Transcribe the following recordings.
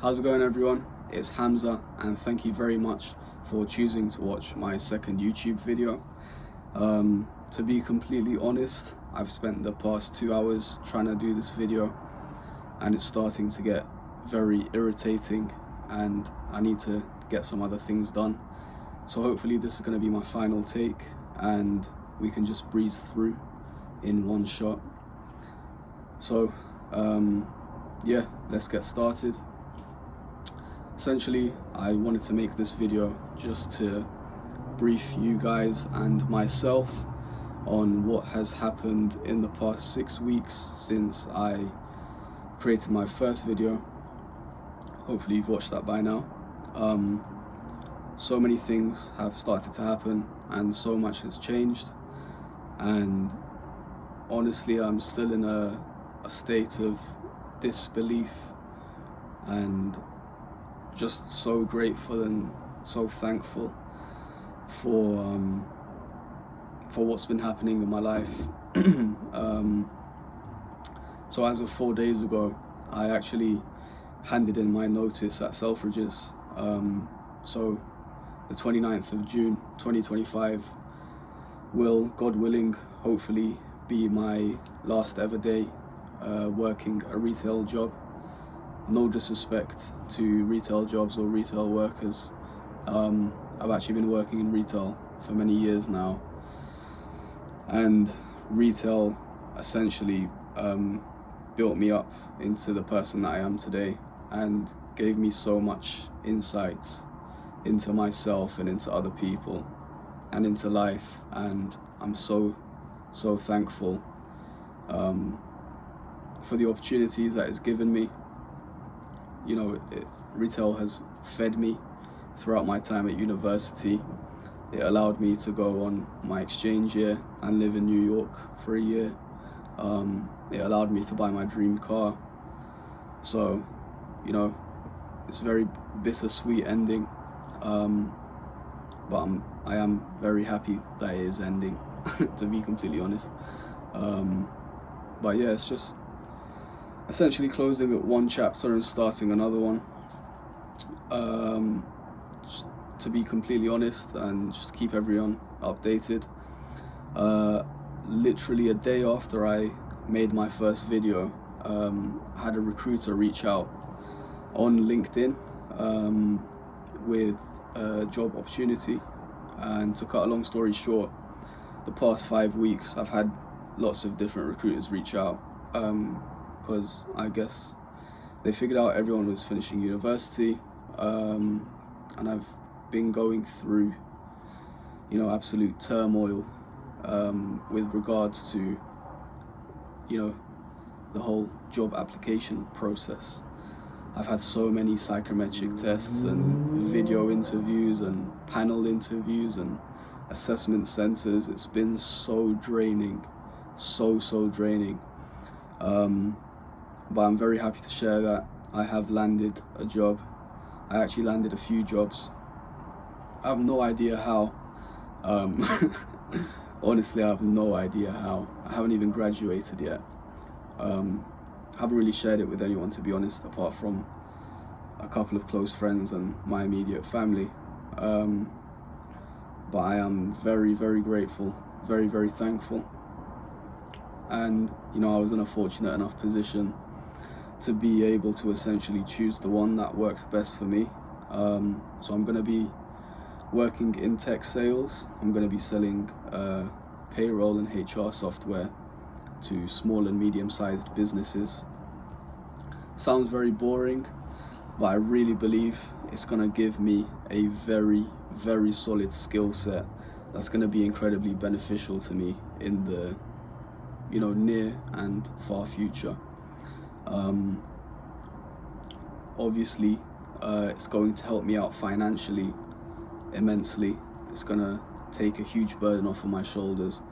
How's it going, everyone? It's Hamza, and thank you very much for choosing to watch my second YouTube video. To be completely honest, I've spent the past 2 hours trying to do this video, and it's starting to get very irritating, and I need to get some other things done. So hopefully this is going to be my final take, and we can just breeze through in one shot. So yeah, let's get started. Essentially, I wanted to make this video just to brief you guys and myself on what has happened in the past 6 weeks since I created my first video. Hopefully you've watched that by now. So many things have started to happen and so much has changed, and honestly I'm still in a state of disbelief and just so grateful and so thankful for what's been happening in my life. So as of 4 days ago, I actually handed in my notice at Selfridges. So the 29th of June 2025 will, God willing, hopefully be my last ever day working a retail job. No disrespect to retail jobs or retail workers. I've actually been working in retail for many years now, and retail essentially built me up into the person that I am today and gave me so much insights into myself and into other people and into life, and I'm so thankful for the opportunities that it's given me. You know, retail has fed me throughout my time at university. It allowed me to go on my exchange year and live in New York for a year. It allowed me to buy my dream car. So, you know, it's a very bittersweet ending, but I am very happy that it is ending, to be completely honest. But yeah, it's just essentially closing at one chapter and starting another one. To be completely honest and just keep everyone updated, literally a day after I made my first video, I had a recruiter reach out on LinkedIn with a job opportunity. And to cut a long story short, the past 5 weeks I've had lots of different recruiters reach out, because I guess they figured out everyone was finishing university, and I've been going through, you know, absolute turmoil with regards to, you know, the whole job application process. I've had so many psychometric tests and video interviews and panel interviews and assessment centers. It's been so draining, so draining. But I'm very happy to share that I have landed a job. I actually landed a few jobs. I have no idea how. Honestly, I have no idea how. I haven't even graduated yet. Haven't really shared it with anyone, to be honest, apart from a couple of close friends and my immediate family. But I am very grateful, very thankful. And you know, I was in a fortunate enough position to be able to essentially choose the one that worked best for me. So I'm going to be working in tech sales. I'm going to be selling payroll and HR software to small and medium-sized businesses. Sounds very boring, but I really believe it's going to give me a very solid skill set that's going to be incredibly beneficial to me in the, you know, near and far future. Obviously, it's going to help me out financially immensely. It's going to take a huge burden off of my shoulders.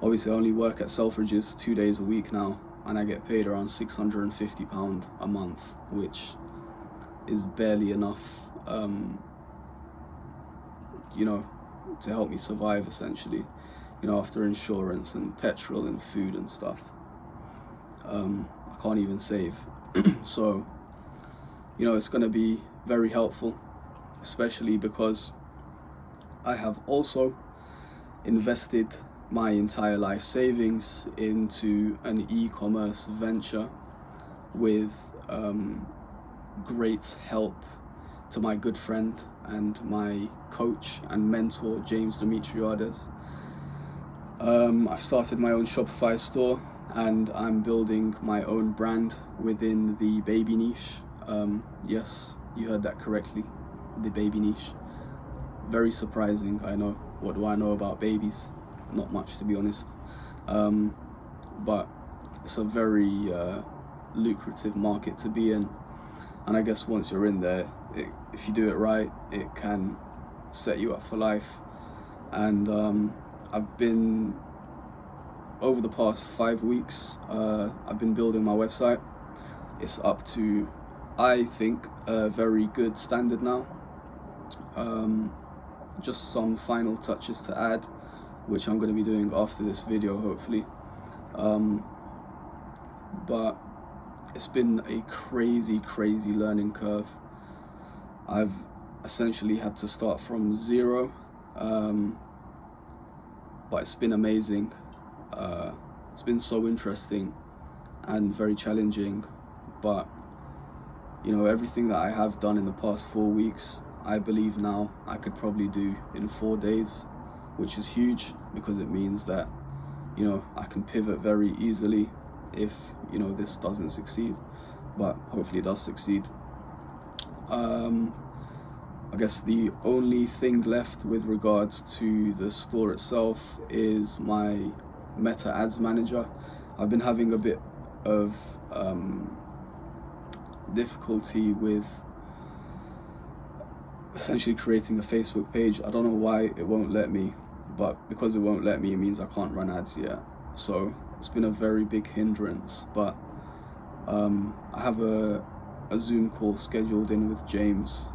Obviously, I only work at Selfridges 2 days a week now, and I get paid around £650 a month, which is barely enough, you know, to help me survive, essentially, you know, after insurance and petrol and food and stuff. I can't even save. So it's going to be very helpful, especially because I have also invested my entire life savings into an e-commerce venture with great help to my good friend and my coach and mentor, James Demetriades. I've started my own Shopify store, and I'm building my own brand within the baby niche. Yes, you heard that correctly, the baby niche. Very surprising, I know. What do I know about babies? Not much, to be honest. But it's a very lucrative market to be in, and I guess once you're in there, if you do it right, it can set you up for life. And I've been, over the past 5 weeks, I've been building my website. It's up to, I think, a very good standard now. Just some final touches to add, which I'm going to be doing after this video, hopefully. But it's been a crazy learning curve. I've essentially had to start from zero, but it's been amazing. It's been so interesting and very challenging, but everything that I have done in the past 4 weeks, I believe now I could probably do in 4 days, which is huge, because it means that I can pivot very easily if this doesn't succeed, but hopefully it does succeed. I guess the only thing left with regards to the store itself is my Meta Ads Manager. I've been having a bit of difficulty with essentially creating a Facebook page. I don't know why it won't let me, but because it won't let me, it means I can't run ads yet. So it's been a very big hindrance, but I have a Zoom call scheduled in with James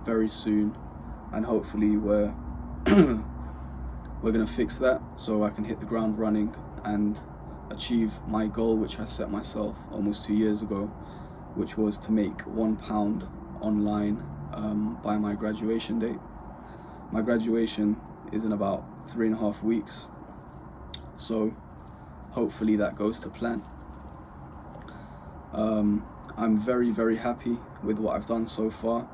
very soon, and hopefully we're gonna fix that so I can hit the ground running and achieve my goal, which I set myself almost 2 years ago, which was to make £1 online by my graduation date. My graduation is in about 3.5 weeks, so hopefully that goes to plan. I'm very happy with what I've done so far.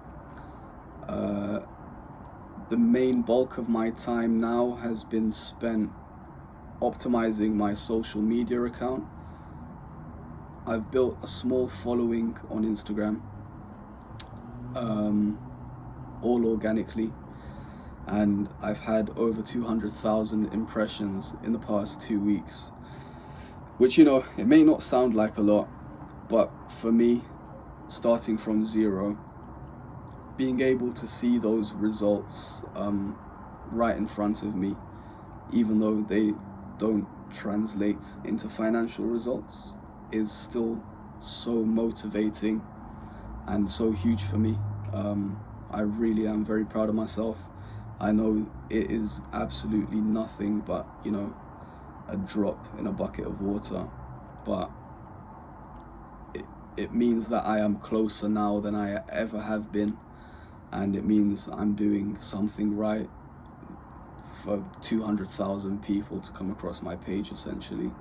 The main bulk of my time now has been spent optimizing my social media account. I've built a small following on Instagram, all organically, and I've had over 200,000 impressions in the past 2 weeks, which it may not sound like a lot, but for me, starting from zero, being able to see those results right in front of me, even though they don't translate into financial results, is still so motivating and so huge for me. I really am very proud of myself. I know it is absolutely nothing but a drop in a bucket of water, but it means that I am closer now than I ever have been, and it means I'm doing something right for 200,000 people to come across my page, essentially.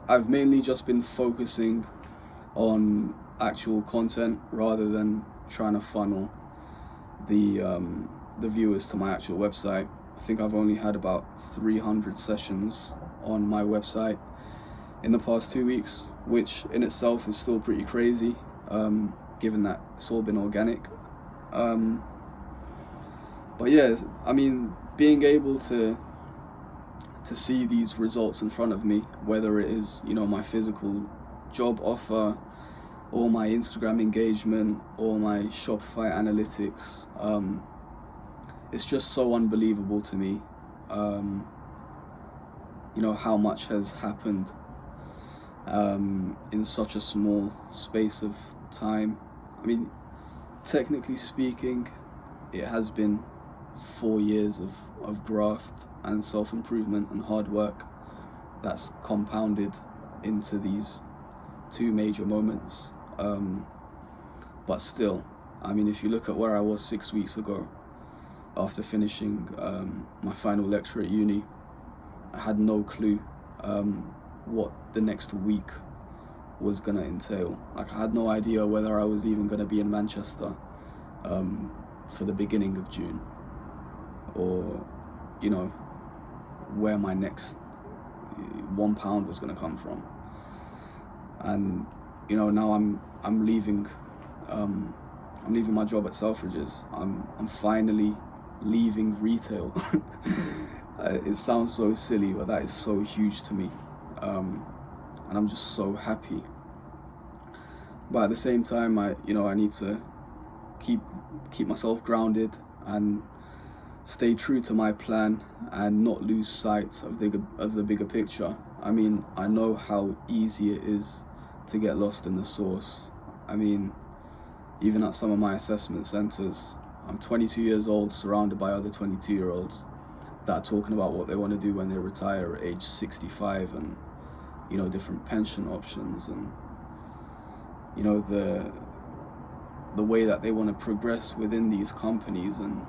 I've mainly just been focusing on actual content rather than trying to funnel the viewers to my actual website. I think I've only had about 300 sessions on my website in the past 2 weeks, which in itself is still pretty crazy, given that it's all been organic. But yeah, I mean, being able to see these results in front of me, whether it is my physical job offer, or my Instagram engagement, or my Shopify analytics, it's just so unbelievable to me. How much has happened in such a small space of time. I mean, technically speaking, it has been 4 years of graft and self-improvement and hard work that's compounded into these 2 major moments But still, I mean, if you look at where I was 6 weeks ago after finishing my final lecture at uni, I had no clue what the next week was gonna entail. Like, I had no idea whether I was even gonna be in Manchester for the beginning of June, or, you know, where my next £1 was gonna come from. And, you know, now I'm leaving my job at Selfridges. I'm finally leaving retail. It sounds so silly, but that is so huge to me, and I'm just so happy. But at the same time, I need to keep myself grounded and stay true to my plan and not lose sight of the bigger picture. I mean, I know how easy it is to get lost in the sauce. I mean, even at some of my assessment centers, I'm 22 years old, surrounded by other 22-year-olds that are talking about what they want to do when they retire at age 65, and, you know, different pension options, and, you know, the way that they want to progress within these companies. And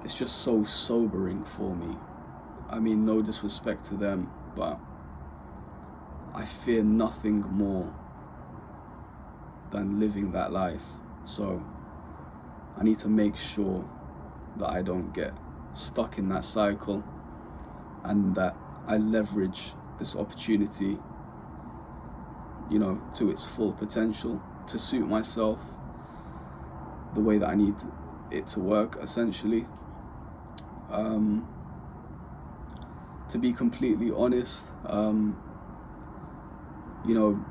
it's just so sobering for me. I mean, no disrespect to them, but I fear nothing more than living that life. So I need to make sure that I don't get stuck in that cycle, and that I leverage this opportunity, you know, to its full potential, to suit myself the way that I need it to work, essentially. To be completely honest, you know,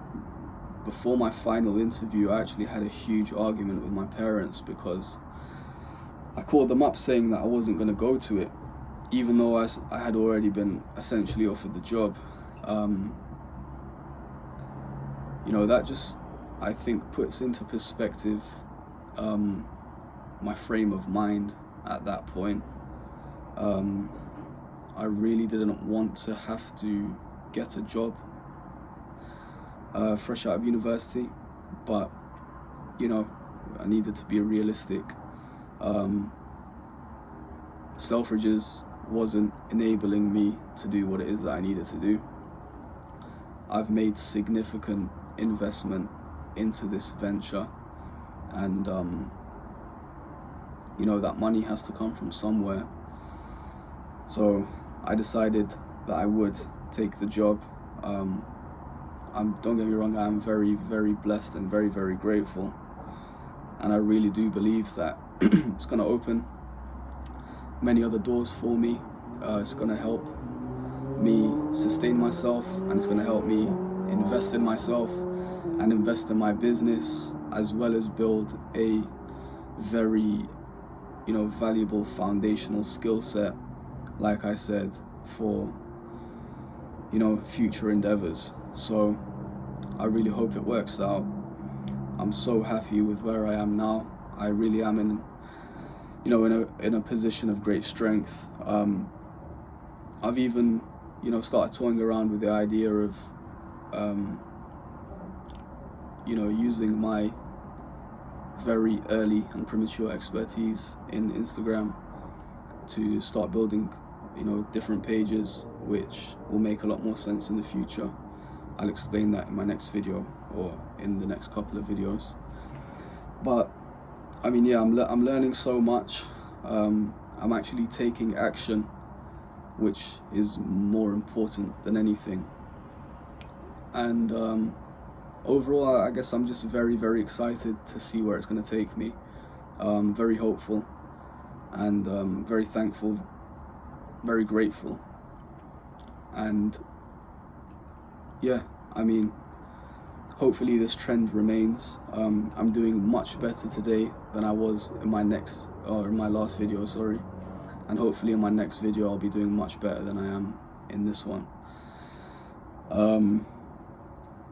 before my final interview, I actually had a huge argument with my parents, because I called them up saying that I wasn't going to go to it, even though I had already been essentially offered the job. You know, that just, I think, puts into perspective my frame of mind at that point. I really didn't want to have to get a job fresh out of university, but, you know, I needed to be realistic. Selfridges wasn't enabling me to do what it is that I needed to do. I've made significant investment into this venture, and you know, that money has to come from somewhere. So I decided that I would take the job. Don't get me wrong, I'm very, very blessed and very, very grateful, and I really do believe that it's going to open many other doors for me. It's going to help me sustain myself, and it's going to help me invest in myself and invest in my business, as well as build a very, you know, valuable foundational skill set, like I said, for, you know, future endeavors. So I really hope it works out. I'm so happy with where I am now. I really am in a position of great strength. I've even, you know, started toying around with the idea of you know, using my very early and premature expertise in Instagram to start building, you know, different pages, which will make a lot more sense in the future. I'll explain that in my next video, or in the next couple of videos. But I mean, yeah, I'm learning so much. I'm actually taking action, which is more important than anything. And overall, I guess I'm just very, very excited to see where it's going to take me. Very hopeful, and very thankful, very grateful. And yeah, I mean, hopefully this trend remains. I'm doing much better today than I was in my last video, sorry. And hopefully in my next video I'll be doing much better than I am in this one.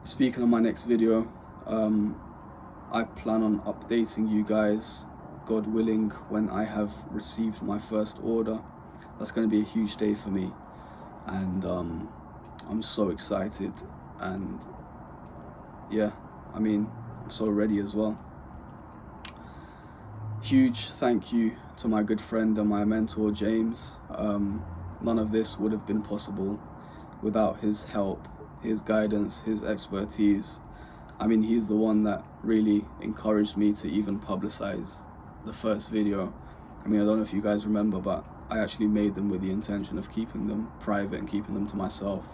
Speaking of my next video, I plan on updating you guys, God willing, when I have received my first order. That's going to be a huge day for me, and I'm so excited. And yeah, I mean, so ready as well. Huge thank you to my good friend and my mentor, James. None of this would have been possible without his help, his guidance, his expertise. I mean, he's the one that really encouraged me to even publicize the first video. I mean, I don't know if you guys remember, but I actually made them with the intention of keeping them private and keeping them to myself.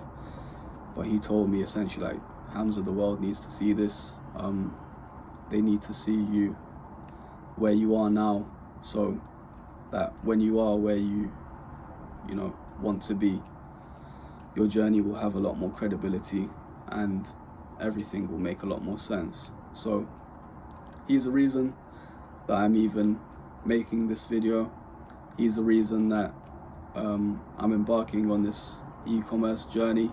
But he told me essentially, like, Hamza, the world needs to see this. They need to see you where you are now, so that when you are where you want to be, your journey will have a lot more credibility and everything will make a lot more sense. So he's the reason that I'm even making this video. He's the reason that I'm embarking on this e-commerce journey.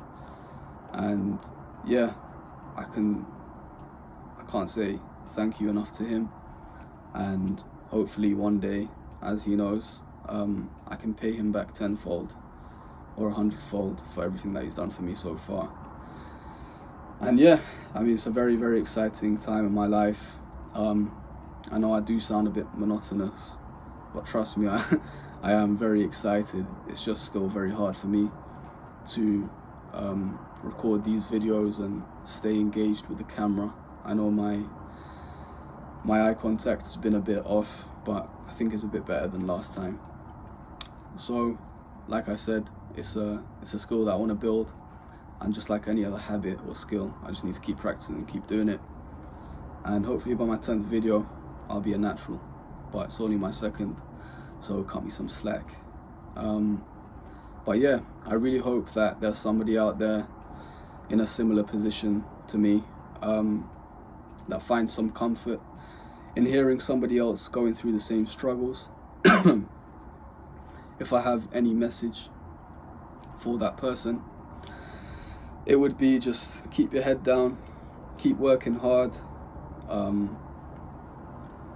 And yeah, I can't say thank you enough to him. And hopefully one day, as he knows, I can pay him back tenfold or 100-fold for everything that he's done for me so far. And yeah, I mean, it's a very, very exciting time in my life. I know I do sound a bit monotonous, but trust me, I am very excited. It's just still very hard for me to record these videos and stay engaged with the camera. I know my eye contact's been a bit off, but I think it's a bit better than last time. So, like I said, it's a skill that I want to build, and just like any other habit or skill, I just need to keep practicing and keep doing it. And hopefully by my 10th video, I'll be a natural. But it's only my 2nd, so cut me some slack. But yeah, I really hope that there's somebody out there in a similar position to me, that finds some comfort in hearing somebody else going through the same struggles. If I have any message for that person, it would be just keep your head down, keep working hard,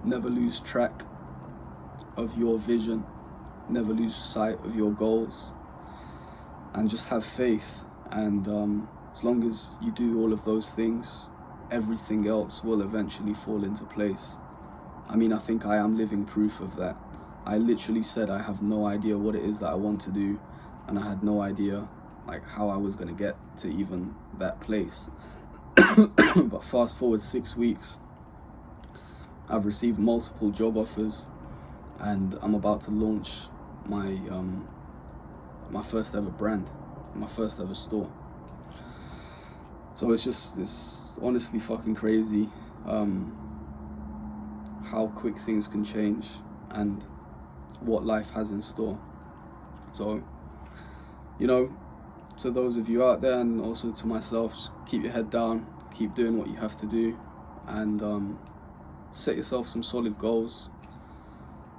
never lose track of your vision, never lose sight of your goals, and just have faith. And as long as you do all of those things, everything else will eventually fall into place. I mean, I think I am living proof of that. I literally said I have no idea what it is that I want to do, and I had no idea like how I was going to get to even that place. But fast forward 6 weeks, I've received multiple job offers, and I'm about to launch my my first ever brand, my first ever store. So it's honestly fucking crazy how quick things can change and what life has in store. So, to those of you out there, and also to myself, just keep your head down, keep doing what you have to do, and set yourself some solid goals,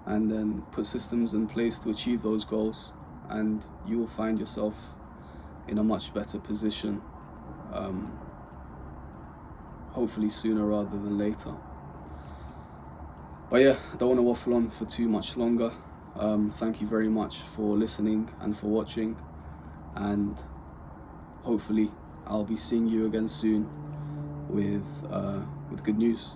and then put systems in place to achieve those goals, and you will find yourself in a much better position, hopefully sooner rather than later. But yeah, I don't want to waffle on for too much longer. Thank you very much for listening and for watching, and hopefully I'll be seeing you again soon with good news.